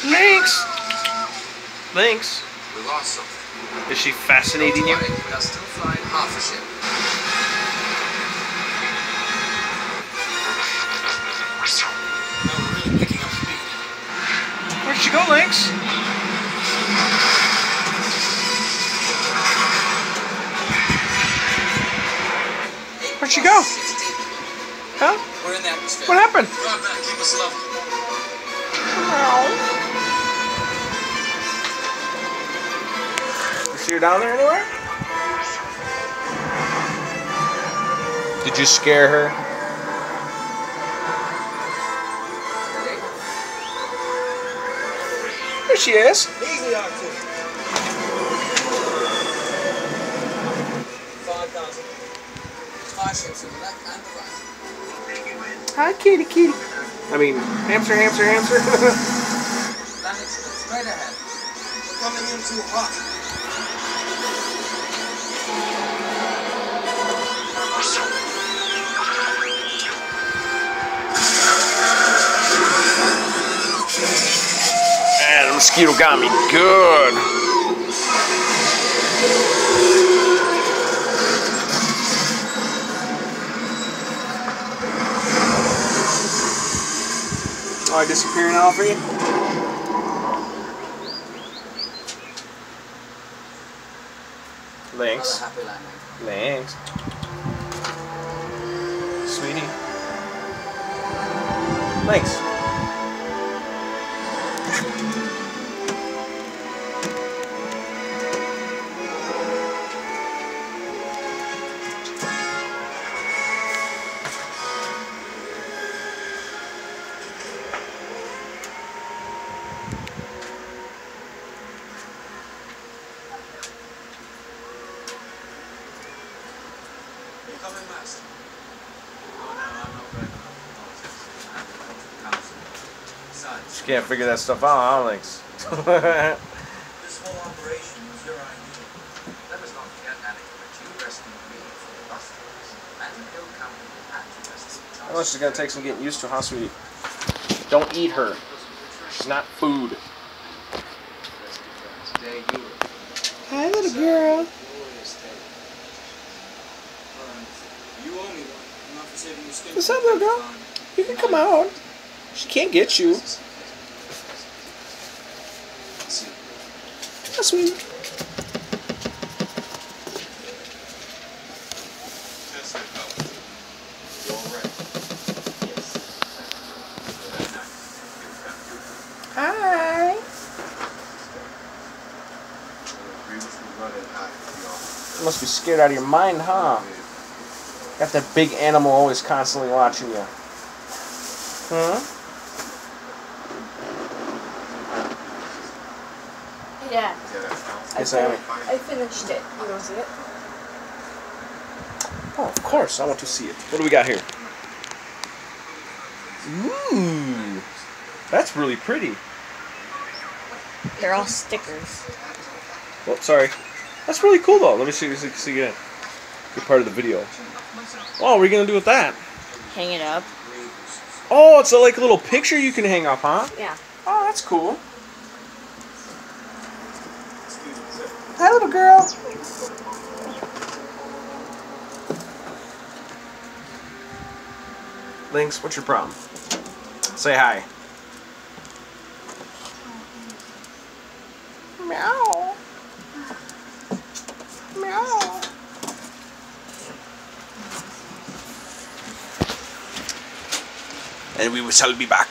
Lynx! Lynx! We lost something. Is she fascinating you? We are still flying half a ship. No, we're really picking up speed. Where'd she go, Lynx? Where'd she go? Huh? We're in the atmosphere. What happened? Grab that, keep us level. You see her down there anywhere? Did you scare her? There she is. Easy, R2. 5,000. 5 ships on the left and the right. Hi, kitty, kitty. I mean, hamster, hamster, hamster. Landing straight ahead. We're coming in too hot. Man, the mosquito got me good. Oh, I disappear now for you? Lynx. Another happy landing. Lynx. Sweetie. Lynx. You're coming, Master. Oh, no, I'm not going to. Besides, She can't figure that stuff out, huh, Lynx? This whole operation was your idea. let us not forget, Anakin, that you rescued me from the Busters and the Hill Company had to rescue Johnson. Oh, she's gonna take some getting used to, huh, sweetie? Don't eat her. She's not food. Today you were Hi, little girl. glorious day. You owe me one. I'm not for saving your skin. What's up, little girl? You can come out. She can't get you. That's sweet. Hi. You must be scared out of your mind, huh? Got that big animal always constantly watching you. Huh? Yeah. Hey, Sammy. I finished it. You want to see it? Oh, of course. I want to see it. What do we got here? Ooh. That's really pretty. They're all stickers. Oh, sorry. That's really cool, though. Let me see again. Good part of the video. Oh, what are we going to do with that? Hang it up. Oh, it's like a little picture you can hang up, huh? Yeah. Oh, that's cool. Hi, little girl. Lynx, what's your problem? Say hi. Meow. Meow. And we shall be back.